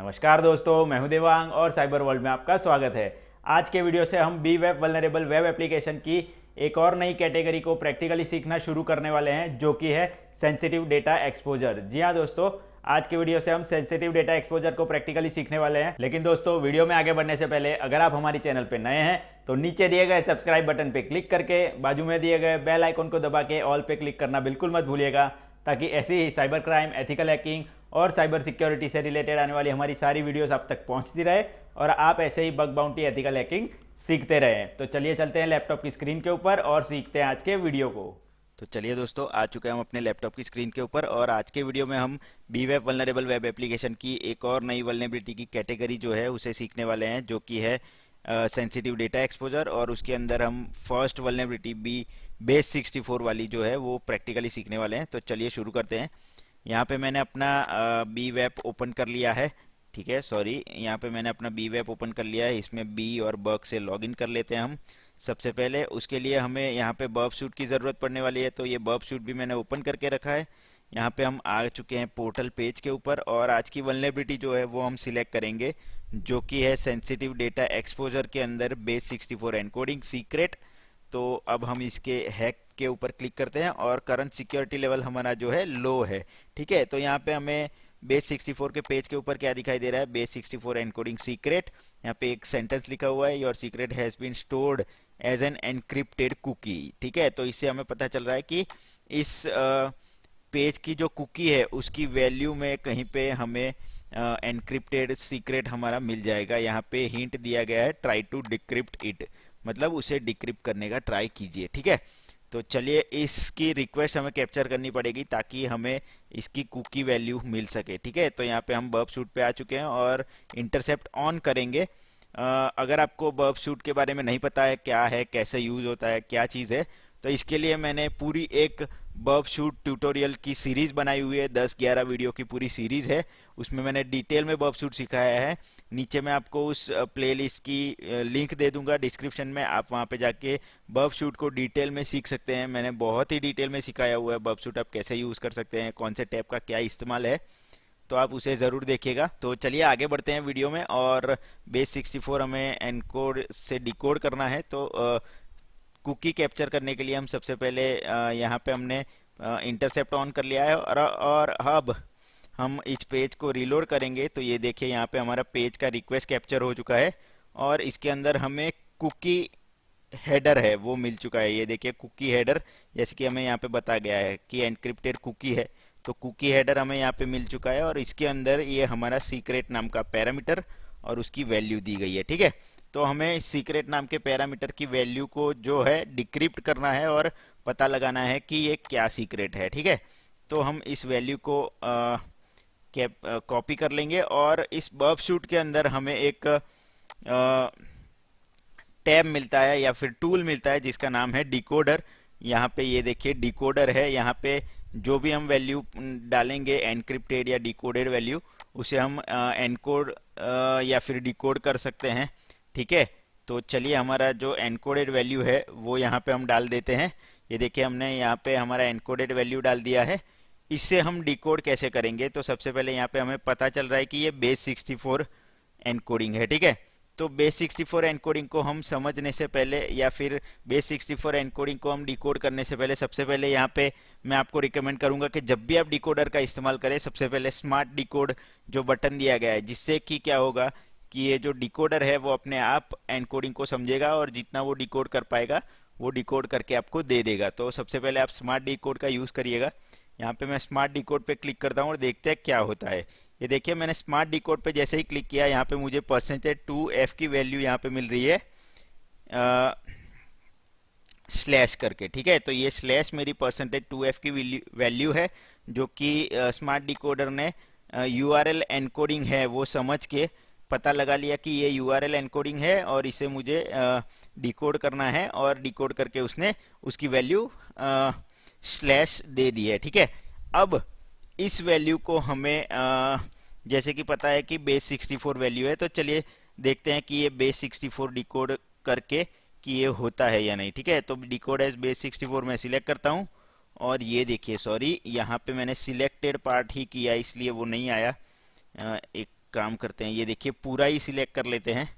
नमस्कार दोस्तों, मैं हूं देवांग और साइबर वर्ल्ड में आपका स्वागत है। आज के वीडियो से हम बी वेब वल्नरेबल वेब एप्लीकेशन की एक और नई कैटेगरी को प्रैक्टिकली सीखना शुरू करने वाले हैं, जो कि है सेंसिटिव डेटा एक्सपोजर। जी हाँ दोस्तों, आज के वीडियो से हम सेंसिटिव डेटा एक्सपोजर को प्रैक्टिकली सीखने वाले हैं। लेकिन दोस्तों, वीडियो में आगे बढ़ने से पहले अगर आप हमारी चैनल पे नए हैं तो नीचे दिए गए सब्सक्राइब बटन पे क्लिक करके बाजू में दिए गए बेल आइकन को दबा के ऑल पे क्लिक करना बिल्कुल मत भूलिएगा, ताकि ऐसी ही साइबर क्राइम, एथिकल हैकिंग और साइबर सिक्योरिटी से रिलेटेड आने वाली हमारी सारी वीडियोस आप तक पहुंचती रहे और आप ऐसे ही बग बाउंटी, एथिकल हैकिंग सीखते रहें। तो चलिए चलते हैं लैपटॉप की स्क्रीन के ऊपर और सीखते हैं आज के वीडियो को। तो चलिए दोस्तों, आ चुके हैं हम अपने लैपटॉप की स्क्रीन के ऊपर और आज के वीडियो में हम बी वेब वल्नरेबल वेब एप्लीकेशन की एक और नई वल्नरेबिलिटी की कैटेगरी जो है उसे सीखने वाले हैं, जो कि है सेंसिटिव डेटा एक्सपोजर। और उसके अंदर हम फर्स्ट वल्नरेबिलिटी बी बेस 64 वाली जो है वो प्रैक्टिकली सीखने वाले हैं। तो चलिए शुरू करते हैं। यहाँ पे मैंने अपना बी वेब ओपन कर लिया है। ठीक है, सॉरी, यहाँ पे मैंने अपना बी वेब ओपन कर लिया है। इसमें बी और बर्ग से लॉगिन कर लेते हैं हम सबसे पहले। उसके लिए हमें यहाँ पे बर्ब शूट की ज़रूरत पड़ने वाली है, तो ये बर्ब शूट भी मैंने ओपन करके रखा है। यहाँ पे हम आ चुके हैं पोर्टल पेज के ऊपर और आज की वल्नरेबिलिटी जो है वो हम सिलेक्ट करेंगे, जो कि है सेंसिटिव डेटा एक्सपोजर के अंदर बेस 64 एनकोडिंग सीक्रेट। तो अब हम इसके हैक के ऊपर क्लिक करते हैं और करंट सिक्योरिटी लेवल हमारा जो है लो है। ठीक है, तो यहाँ पे हमें बेस 64 के पेज के ऊपर क्या दिखाई दे रहा है, बेस 64 एनकोडिंग सीक्रेट। यहाँ पे एक सेंटेंस लिखा हुआ है, your secret has been stored as an encrypted cookie. ठीक है, तो इससे हमें पता चल रहा है कि इस पेज की जो कुकी है उसकी वैल्यू में कहीं पे हमें एनक्रिप्टेड सीक्रेट हमारा मिल जाएगा। यहाँ पे हिंट दिया गया है, ट्राई टू डिक्रिप्ट इट, मतलब उसे डिक्रिप्ट करने का ट्राई कीजिए। ठीक है, तो चलिए इसकी रिक्वेस्ट हमें कैप्चर करनी पड़ेगी ताकि हमें इसकी कुकी वैल्यू मिल सके। ठीक है, तो यहाँ पे हम बर्ब शूट पे आ चुके हैं और इंटरसेप्ट ऑन करेंगे। अगर आपको बर्ब शूट के बारे में नहीं पता है क्या है, कैसे यूज होता है, क्या चीज़ है, तो इसके लिए मैंने पूरी एक बर्ब शूट ट्यूटोरियल की सीरीज बनाई हुई है। 10-11 वीडियो की पूरी सीरीज है, उसमें मैंने डिटेल में बर्ब शूट सिखाया है। नीचे मैं आपको उस प्लेलिस्ट की लिंक दे दूंगा डिस्क्रिप्शन में, आप वहां पे जाके बर्ब शूट को डिटेल में सीख सकते हैं। मैंने बहुत ही डिटेल में सिखाया हुआ है बर्ब शूट आप कैसे यूज कर सकते हैं, कौन से टैब का क्या इस्तेमाल है, तो आप उसे ज़रूर देखिएगा। तो चलिए आगे बढ़ते हैं वीडियो में। और बेस 64 हमें एनकोड से डिकोड करना है, तो कुकी कैप्चर करने के लिए हम सबसे पहले यहाँ पे हमने इंटरसेप्ट ऑन कर लिया है और अब हम इस पेज को रीलोड करेंगे। तो ये देखिए, यहाँ पे हमारा पेज का रिक्वेस्ट कैप्चर हो चुका है और इसके अंदर हमें कुकी हेडर है वो मिल चुका है। ये देखिए कुकी हेडर, जैसे कि हमें यहाँ पे बता गया है कि एनक्रिप्टेड कुकी है, तो कुकी हेडर हमें यहाँ पे मिल चुका है और इसके अंदर ये हमारा सीक्रेट नाम का पैरामीटर और उसकी वैल्यू दी गई है। ठीक है, तो हमें सीक्रेट नाम के पैरामीटर की वैल्यू को जो है डिक्रिप्ट करना है और पता लगाना है कि ये क्या सीक्रेट है। ठीक है, तो हम इस वैल्यू को कॉपी कर लेंगे और इस बर्ब शूट के अंदर हमें एक टैब मिलता है या फिर टूल मिलता है जिसका नाम है डिकोडर। यहाँ पे ये देखिए डिकोडर है, यहाँ पे जो भी हम वैल्यू डालेंगे एनक्रिप्टेड या डिकोडेड वैल्यू, उसे हम एनकोड या फिर डिकोड कर सकते हैं। ठीक है, तो चलिए हमारा जो एनकोडेड वैल्यू है वो यहाँ पे हम डाल देते हैं। ये देखिए हमने यहाँ पे हमारा एनकोडेड वैल्यू डाल दिया है। इससे हम डिकोड कैसे करेंगे, तो सबसे पहले यहाँ पे हमें पता चल रहा है कि ये बेस 64 एनकोडिंग है। ठीक है, तो बेस 64 एनकोडिंग को हम समझने से पहले या फिर बेस 64 एनकोडिंग को हम डिकोड करने से पहले, सबसे पहले यहाँ पे मैं आपको रिकमेंड करूंगा कि जब भी आप डिकोडर का इस्तेमाल करें, सबसे पहले स्मार्ट डिकोड जो बटन दिया गया है, जिससे कि क्या होगा कि ये जो डिकोडर है वो अपने आप एनकोडिंग को समझेगा और जितना वो डिकोड कर पाएगा वो डिकोड करके आपको दे देगा। तो सबसे पहले आप स्मार्ट डिकोड का यूज़ करिएगा। यहाँ पे मैं स्मार्ट डिकोड पे क्लिक करता हूँ और देखते हैं क्या होता है। ये देखिए मैंने स्मार्ट डिकोड पे जैसे ही क्लिक किया, यहाँ पे मुझे %2f की वैल्यू यहाँ पे मिल रही है स्लैश करके। ठीक है, तो ये स्लैश मेरी %2f की वैल्यू है, जो कि स्मार्ट डिकोडर ने यूआरएल एनकोडिंग है वो समझ के पता लगा लिया कि ये यूआरएल एनकोडिंग है और इसे मुझे डिकोड करना है और डिकोड करके उसने उसकी वैल्यू स्लैश दे दी है। ठीक है, अब इस वैल्यू को हमें जैसे कि पता है कि बेस 64 वैल्यू है, तो चलिए देखते हैं कि ये बेस 64 डिकोड करके कि ये होता है या नहीं। ठीक है, तो डिकोड एज बेस 64 मैं सिलेक्ट करता हूँ और ये देखिए, सॉरी यहाँ पे मैंने सिलेक्टेड पार्ट ही किया इसलिए वो नहीं आया। एक काम करते हैं, ये देखिए पूरा ही सिलेक्ट कर लेते हैं,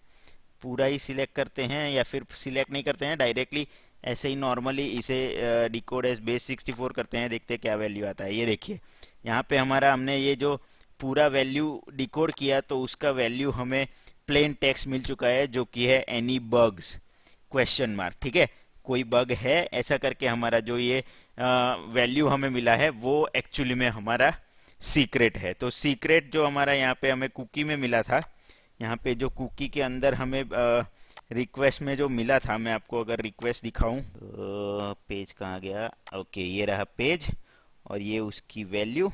पूरा ही सिलेक्ट करते हैं या फिर सिलेक्ट नहीं करते हैं, डायरेक्टली ऐसे ही नॉर्मली इसे डिकोड एज बेस 64 करते हैं, देखते हैं क्या वैल्यू आता है। ये देखिए यहाँ पे हमारा हमने ये जो पूरा वैल्यू डिकोड किया तो उसका वैल्यू हमें प्लेन टेक्स्ट मिल चुका है जो कि है एनी बग्स क्वेश्चन मार्क। ठीक है, कोई बग है ऐसा करके हमारा जो ये वैल्यू हमें मिला है वो एक्चुअली में हमारा सीक्रेट है। तो सीक्रेट जो हमारा यहाँ पे हमें कुकी में मिला था, यहाँ पे जो कुकी के अंदर हमें रिक्वेस्ट में जो मिला था, मैं आपको अगर रिक्वेस्ट दिखाऊं तो पेज कहाँ गया, ओके ये रहा पेज और ये उसकी वैल्यू।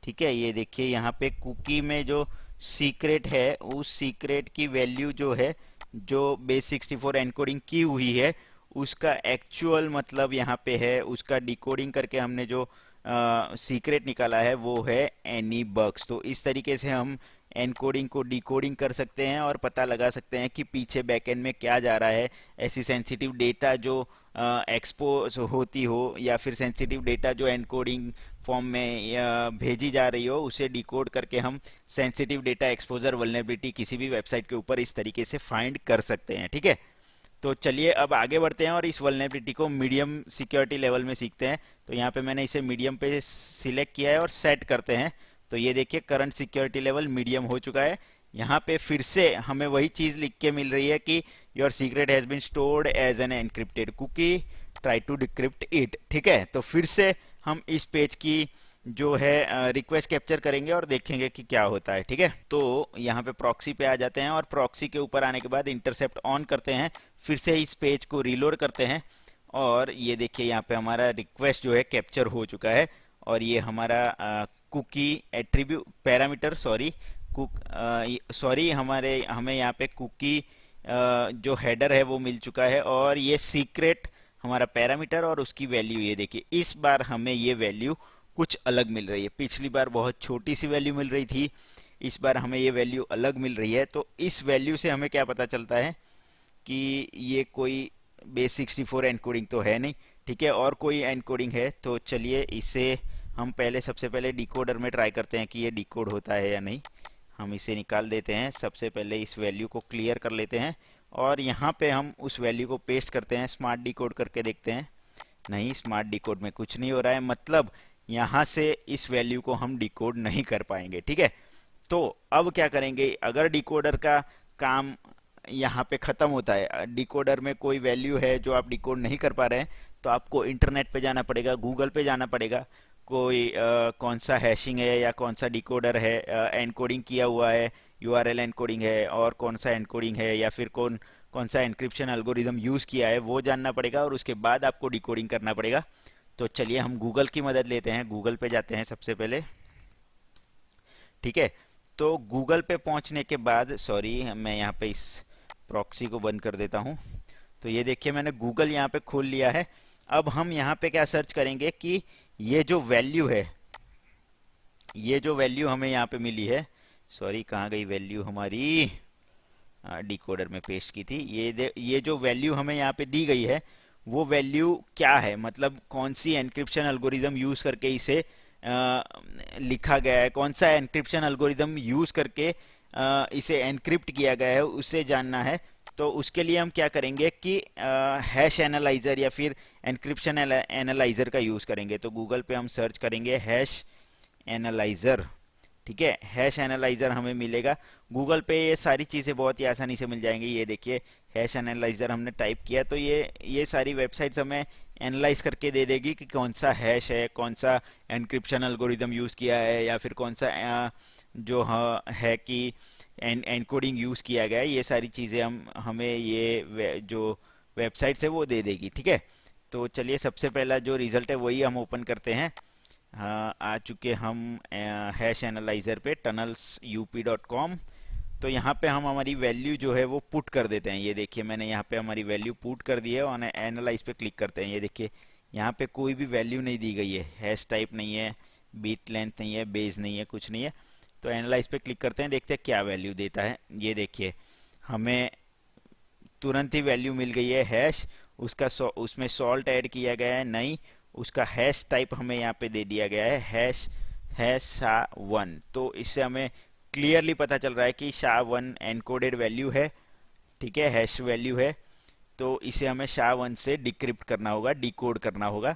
ठीक है, ये देखिए यहाँ पे कुकी में जो सीक्रेट है उस सीक्रेट की वैल्यू जो है जो बेस 64 एनकोडिंग की हुई है उसका एक्चुअल मतलब यहाँ पे है, उसका डिकोडिंग करके हमने जो सीक्रेट निकाला है वो है एनी बग्स। तो इस तरीके से हम एनकोडिंग को डिकोडिंग कर सकते हैं और पता लगा सकते हैं कि पीछे बैकएंड में क्या जा रहा है। ऐसी सेंसिटिव डेटा जो एक्सपोज होती हो या फिर सेंसिटिव डेटा जो एनकोडिंग फॉर्म में भेजी जा रही हो उसे डिकोड करके हम सेंसिटिव डेटा एक्सपोजर वल्नरेबिलिटी किसी भी वेबसाइट के ऊपर इस तरीके से फाइंड कर सकते हैं। ठीक है, तो चलिए अब आगे बढ़ते हैं और इस वल्नरेबिलिटी को मीडियम सिक्योरिटी लेवल में सीखते हैं। तो यहाँ पे मैंने इसे मीडियम पे सिलेक्ट किया है और सेट करते हैं। तो ये देखिए करंट सिक्योरिटी लेवल मीडियम हो चुका है। यहाँ पे फिर से हमें वही चीज लिख के मिल रही है कि your secret has been stored as an encrypted cookie, try to decrypt it. ठीक है, तो फिर से हम इस पेज की जो है रिक्वेस्ट कैप्चर करेंगे और देखेंगे कि क्या होता है। ठीक है, तो यहाँ पे प्रॉक्सी पे आ जाते हैं और प्रॉक्सी के ऊपर आने के बाद इंटरसेप्ट ऑन करते हैं, फिर से इस पेज को रीलोड करते हैं और ये देखिए यहाँ पे हमारा रिक्वेस्ट जो है कैप्चर हो चुका है और ये हमारा कुकी एट्रीब्यूट पैरामीटर सॉरी हमें यहाँ पे कुकी जो हेडर है वो मिल चुका है और ये सीक्रेट हमारा पैरामीटर और उसकी वैल्यू। ये देखिए इस बार हमें ये वैल्यू कुछ अलग मिल रही है, पिछली बार बहुत छोटी सी वैल्यू मिल रही थी, इस बार हमें ये वैल्यू अलग मिल रही है। तो इस वैल्यू से हमें क्या पता चलता है कि ये कोई बेस 64 एनकोडिंग तो है नहीं। ठीक है, और कोई एनकोडिंग है तो चलिए इसे हम सबसे पहले डिकोडर में ट्राई करते हैं कि ये डिकोड होता है या नहीं। हम इसे निकाल देते हैं, सबसे पहले इस वैल्यू को क्लियर कर लेते हैं और यहाँ पे हम उस वैल्यू को पेस्ट करते हैं, स्मार्ट डिकोड करके देखते हैं। नहीं, स्मार्ट डिकोड में कुछ नहीं हो रहा है, मतलब यहाँ से इस वैल्यू को हम डिकोड नहीं कर पाएंगे। ठीक है, तो अब क्या करेंगे, अगर डिकोडर का काम यहाँ पे खत्म होता है, डिकोडर में कोई वैल्यू है जो आप डिकोड नहीं कर पा रहे हैं तो आपको इंटरनेट पे जाना पड़ेगा, गूगल पे जाना पड़ेगा, कोई कौन सा हैशिंग है या कौन सा डिकोडर है एनकोडिंग किया हुआ है, यूआरएल एनकोडिंग है और कौन सा एनकोडिंग है या फिर कौन कौन सा एनक्रिप्शन एल्गोरिदम यूज किया है वो जानना पड़ेगा और उसके बाद आपको डिकोडिंग करना पड़ेगा। तो चलिए हम गूगल की मदद लेते हैं, गूगल पे जाते हैं सबसे पहले। ठीक है, तो गूगल पे पहुंचने के बाद, सॉरी मैं यहाँ पे इस प्रॉक्सी को बंद कर देता हूँ। तो ये देखिए मैंने गूगल यहाँ पे खोल लिया है। अब हम यहाँ पे क्या सर्च करेंगे कि ये जो वैल्यू है, ये जो वैल्यू हमें यहाँ पे मिली है, सॉरी कहाँ गई वैल्यू हमारी, डिकोडर में पेस्ट की थी, ये जो वैल्यू हमें यहाँ पे दी गई है वो वैल्यू क्या है, मतलब कौन सी एनक्रिप्शन एल्गोरिदम यूज करके इसे लिखा गया है, कौन सा एनक्रिप्शन एल्गोरिदम यूज करके इसे एनक्रिप्ट किया गया है उसे जानना है। तो उसके लिए हम क्या करेंगे कि हैश एनालाइजर या फिर एनक्रिप्शन एनालाइजर का यूज करेंगे। तो गूगल पे हम सर्च करेंगे हैश एनालाइजर। ठीक है, हैश एनालाइजर हमें मिलेगा गूगल पे, ये सारी चीज़ें बहुत ही आसानी से मिल जाएंगी। ये देखिए हैश एनालाइजर हमने टाइप किया तो ये सारी वेबसाइट्स हमें एनालाइज करके दे देगी कि कौन सा हैश है, कौन सा एनक्रिप्शन एल्गोरिदम यूज़ किया है या फिर कौन सा जो है कि एनकोडिंग यूज़ किया गया है। ये सारी चीज़ें हमें जो वेबसाइट्स है वो दे देगी। ठीक है, तो चलिए सबसे पहला जो रिजल्ट है वही हम ओपन करते हैं। हाँ, आ चुके हम हैश एनालाइजर पे tunnelsup.com। तो यहाँ पे हम हमारी वैल्यू जो है वो पुट कर देते हैं। ये देखिए मैंने यहाँ पे हमारी वैल्यू पुट कर दी है और एनालाइज पे क्लिक करते हैं। ये देखिए यहाँ पे कोई भी वैल्यू नहीं दी गई है, हैश टाइप नहीं है, बीट लेंथ नहीं है, बेस नहीं है, कुछ नहीं है। तो एनालाइज पे क्लिक करते हैं, देखते हैं क्या वैल्यू देता है। ये देखिए हमें तुरंत ही वैल्यू मिल गई है हैश, उसमें सॉल्ट ऐड किया गया है नहीं, उसका हैश टाइप हमें यहाँ पे दे दिया गया है हैश#1। तो इससे हमें क्लियरली पता चल रहा है कि SHA-1 एनकोडेड वैल्यू है, ठीक है, हैश वैल्यू है। तो इसे हमें SHA-1 से डिक्रिप्ट करना होगा, डिकोड करना होगा,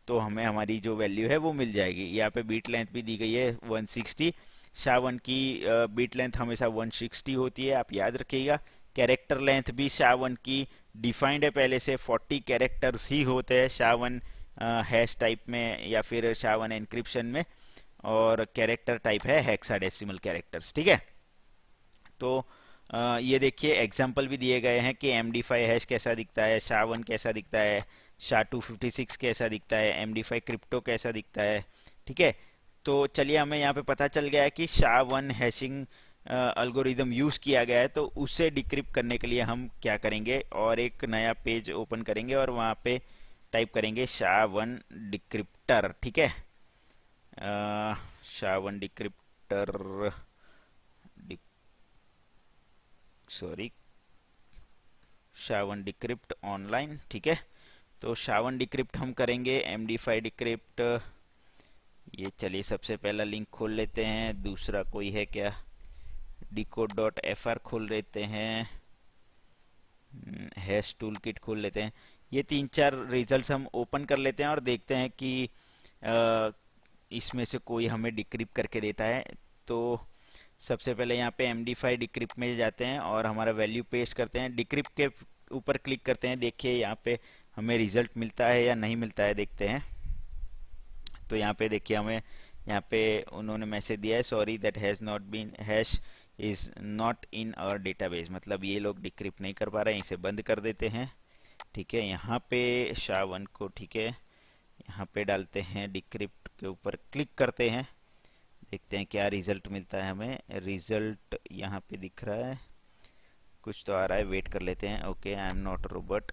तो हमें हमारी जो वैल्यू है वो मिल जाएगी। यहाँ पे बीट लेंथ भी दी गई है 160। SHA-1 की बीट लेंथ हमेशा 160 होती है, आप याद रखिएगा। कैरेक्टर लेंथ भी SHA-1 की डिफाइंड है पहले से, 40 कैरेक्टर्स ही होते हैं SHA-1 हैश टाइप में या फिर SHA-1 एनक्रिप्शन में, और कैरेक्टर टाइप है हेक्साडेसिमल कैरेक्टर्स, ठीक है। तो ये देखिए एग्जाम्पल भी दिए गए हैं कि MD5 हैश कैसा दिखता है, SHA-1 कैसा दिखता है, SHA-256 कैसा दिखता है, MD5 क्रिप्टो कैसा दिखता है, ठीक है। तो चलिए हमें यहाँ पे पता चल गया है कि SHA-1 हैशिंग अल्गोरिदम यूज़ किया गया है। तो उसे डिक्रिप्ट करने के लिए हम क्या करेंगे, और एक नया पेज ओपन करेंगे और वहाँ पे टाइप करेंगे SHA-1 डिक्रिप्टर, ठीक है। SHA-1 decrypter, sorry, SHA-1 decrypt online, ठीक है। तो SHA-1 डिक्रिप्ट हम करेंगे, MD5 डिक्रिप्ट, ये चलिए सबसे पहला लिंक खोल लेते हैं। दूसरा कोई है क्या, decode.fr खोल लेते हैं, हैश टूल किट खोल लेते हैं। ये 3-4 रिजल्ट्स हम ओपन कर लेते हैं और देखते हैं कि इसमें से कोई हमें डिक्रिप्ट करके देता है। तो सबसे पहले यहाँ पे MD5 डिक्रिप्ट में जाते हैं और हमारा वैल्यू पेस्ट करते हैं, डिक्रिप्ट के ऊपर क्लिक करते हैं। देखिए यहाँ पे हमें रिजल्ट मिलता है या नहीं मिलता है, देखते हैं। तो यहाँ पे देखिए हमें यहाँ पे उन्होंने मैसेज दिया है, sorry that has not been hash is not in our database, मतलब ये लोग डिक्रिप्ट नहीं कर पा रहे हैं, इसे बंद कर देते हैं, ठीक है। यहाँ पे SHA-1 को, ठीक है, यहाँ पे डालते हैं, डिक्रिप्ट के ऊपर क्लिक करते हैं, देखते हैं क्या रिजल्ट मिलता है हमें। रिजल्ट यहाँ पे दिख रहा है, कुछ तो आ रहा है, वेट कर लेते हैं। Okay, I am not robot.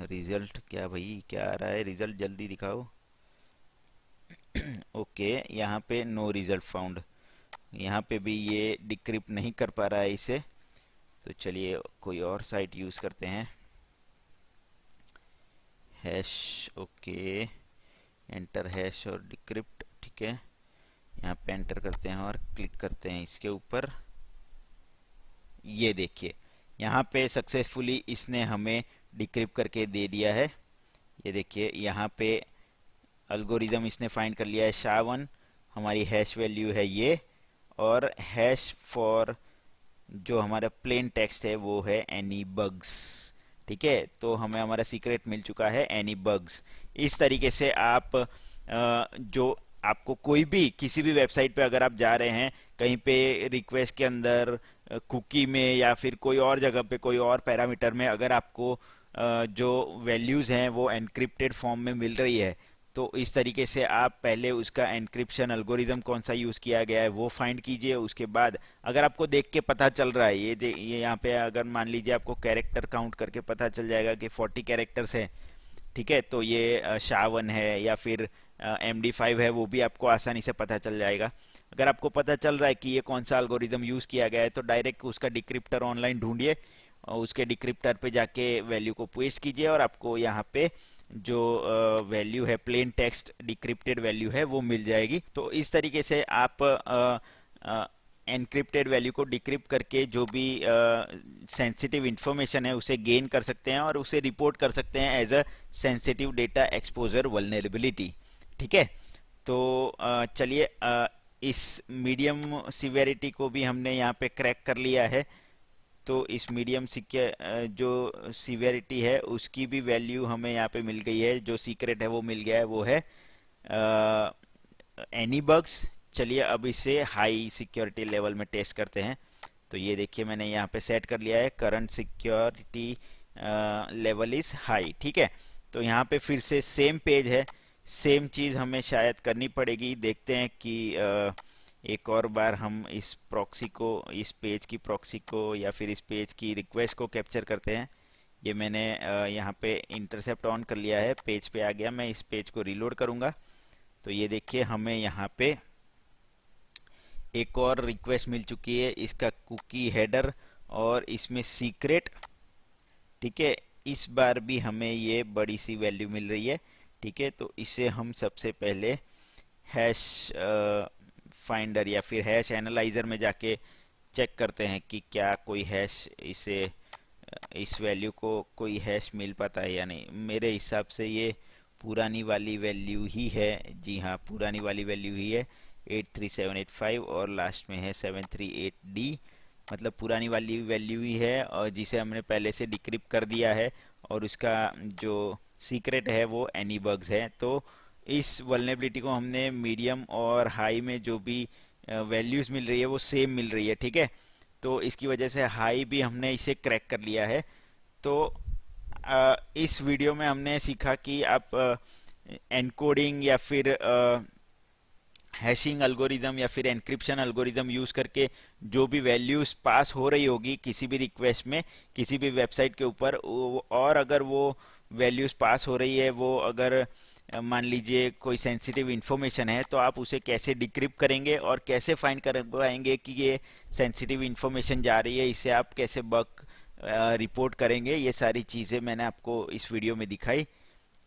Result क्या भाई, क्या आ रहा है रिजल्ट, जल्दी दिखाओ। ओके, यहाँ पे नो रिजल्ट फाउंड, यहाँ पे भी ये डिक्रिप्ट नहीं कर पा रहा है इसे। तो चलिए कोई और साइट यूज़ करते हैं, हैश, ओके, एंटर हैश और डिक्रिप्ट, ठीक है। यहाँ पे एंटर करते हैं और क्लिक करते हैं इसके ऊपर। ये देखिए यहाँ पे सक्सेसफुली इसने हमें डिक्रिप्ट करके दे दिया है। ये देखिए यहाँ पे अल्गोरिदम इसने फाइंड कर लिया है SHA-1, हमारी हैश वैल्यू है ये, और हैश फॉर जो हमारा प्लेन टेक्स्ट है वो है एनी बग्स, ठीक है। तो हमें हमारा सीक्रेट मिल चुका है एनी बग्स। इस तरीके से आप जो आपको कोई भी किसी भी वेबसाइट पे अगर आप जा रहे हैं, कहीं पे रिक्वेस्ट के अंदर, कुकी में या फिर कोई और जगह पे कोई और पैरामीटर में अगर आपको जो वैल्यूज़ हैं वो एनक्रिप्टेड फॉर्म में मिल रही है, तो इस तरीके से आप पहले उसका एनक्रिप्शन अल्गोरिदम कौन सा यूज़ किया गया है वो फाइंड कीजिए। उसके बाद अगर आपको देख के पता चल रहा है, ये यहाँ पे अगर मान लीजिए आपको कैरेक्टर काउंट करके पता चल जाएगा कि 40 कैरेक्टर्स है, ठीक है, तो ये SHA-1 है या फिर MD5 है, वो भी आपको आसानी से पता चल जाएगा। अगर आपको पता चल रहा है कि ये कौन सा एल्गोरिदम यूज़ किया गया है, तो डायरेक्ट उसका डिक्रिप्टर ऑनलाइन ढूंढिए और उसके डिक्रिप्टर पे जाके वैल्यू को पेस्ट कीजिए और आपको यहाँ पे जो वैल्यू है, प्लेन टेक्स्ट डिक्रिप्टेड वैल्यू है, वो मिल जाएगी। तो इस तरीके से आप एनक्रिप्टेड वैल्यू को डिक्रिप्ट करके जो भी सेंसिटिव इंफॉर्मेशन है उसे गेन कर सकते हैं और उसे रिपोर्ट कर सकते हैं as a sensitive data exposure vulnerability, ठीक है। तो चलिए इस मीडियम सिवियरिटी को भी हमने यहाँ पे क्रैक कर लिया है। तो इस मीडियम जो सिवियरिटी है उसकी भी वैल्यू हमें यहाँ पे मिल गई है, जो सीक्रेट है वो मिल गया है, वो है एनी बग्स। चलिए अब इसे हाई सिक्योरिटी लेवल में टेस्ट करते हैं। तो ये देखिए मैंने यहाँ पे सेट कर लिया है, current security level is high, ठीक है। तो यहाँ पे फिर से सेम पेज है, सेम चीज़ हमें शायद करनी पड़ेगी। देखते हैं कि एक और बार हम इस प्रॉक्सी को, इस पेज की प्रॉक्सी को या फिर इस पेज की रिक्वेस्ट को कैप्चर करते हैं। ये मैंने यहाँ पे इंटरसेप्ट ऑन कर लिया है, पेज पे आ गया। मैं इस पेज को रीलोड करूँगा तो ये देखिए हमें यहाँ पे एक और रिक्वेस्ट मिल चुकी है, इसका कुकी हेडर और इसमें सीक्रेट, ठीक है। इस बार भी हमें ये बड़ी सी वैल्यू मिल रही है, ठीक है। तो इसे हम सबसे पहले हैश फाइंडर या फिर हैश एनालाइजर में जाके चेक करते हैं कि क्या कोई हैश इस वैल्यू को कोई हैश मिल पाता है या नहीं। मेरे हिसाब से ये पुरानी वाली वैल्यू ही है। जी हाँ, पुरानी वाली वैल्यू ही है 83785 और लास्ट में है 738D। मतलब पुरानी वाली वैल्यू ही है और जिसे हमने पहले से डिक्रिप्ट कर दिया है और उसका जो सीक्रेट है वो एनीबग्स है। तो इस वल्नरेबिलिटी को हमने मीडियम और हाई में जो भी वैल्यूज़ मिल रही है वो सेम मिल रही है, ठीक है। तो इसकी वजह से हाई भी हमने इसे क्रैक कर लिया है। तो इस वीडियो में हमने सीखा कि आप एनकोडिंग या फिर हैशिंग एल्गोरिदम या फिर एनक्रिप्शन एल्गोरिदम यूज करके जो भी वैल्यूज पास हो रही होगी किसी भी रिक्वेस्ट में किसी भी वेबसाइट के ऊपर, और अगर वो वैल्यूज पास हो रही है, वो अगर मान लीजिए कोई सेंसिटिव इन्फॉर्मेशन है, तो आप उसे कैसे डिक्रिप्ट करेंगे और कैसे फाइंड कर पाएंगे कि ये सेंसिटिव इन्फॉर्मेशन जा रही है, इसे आप कैसे बग रिपोर्ट करेंगे, ये सारी चीज़ें मैंने आपको इस वीडियो में दिखाई।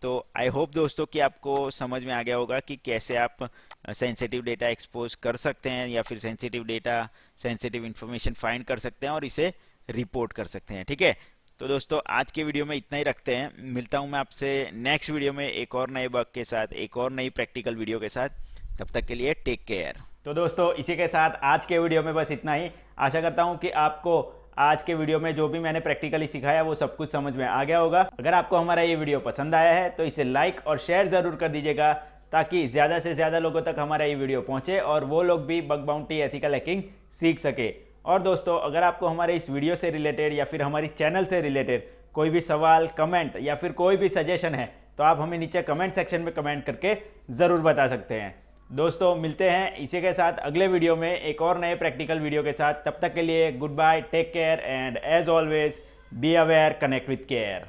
तो आई होप दोस्तों कि आपको समझ में आ गया होगा कि कैसे आप सेंसिटिव डेटा एक्सपोज कर सकते हैं या फिर सेंसिटिव इन्फॉर्मेशन फाइंड कर सकते हैं और इसे रिपोर्ट कर सकते हैं, ठीक है। तो दोस्तों आज के वीडियो में इतना ही रखते हैं। मिलता हूं मैं आपसे नेक्स्ट वीडियो में एक और नए बग के साथ, एक और नई प्रैक्टिकल वीडियो के साथ। तब तक के लिए टेक केयर। तो दोस्तों इसी के साथ आज के वीडियो में बस इतना ही। आशा करता हूं कि आपको आज के वीडियो में जो भी मैंने प्रैक्टिकली सिखाया वो सब कुछ समझ में आ गया होगा। अगर आपको हमारा ये वीडियो पसंद आया है तो इसे लाइक और शेयर ज़रूर कर दीजिएगा ताकि ज़्यादा से ज़्यादा लोगों तक हमारा ये वीडियो पहुंचे और वो लोग भी बग बाउंटी एथिकल हैकिंग सीख सके। और दोस्तों अगर आपको हमारे इस वीडियो से रिलेटेड या फिर हमारी चैनल से रिलेटेड कोई भी सवाल, कमेंट या फिर कोई भी सजेशन है तो आप हमें नीचे कमेंट सेक्शन में कमेंट करके ज़रूर बता सकते हैं। दोस्तों मिलते हैं इसी के साथ अगले वीडियो में एक और नए प्रैक्टिकल वीडियो के साथ। तब तक के लिए goodbye, take care and as always be aware, connect with care.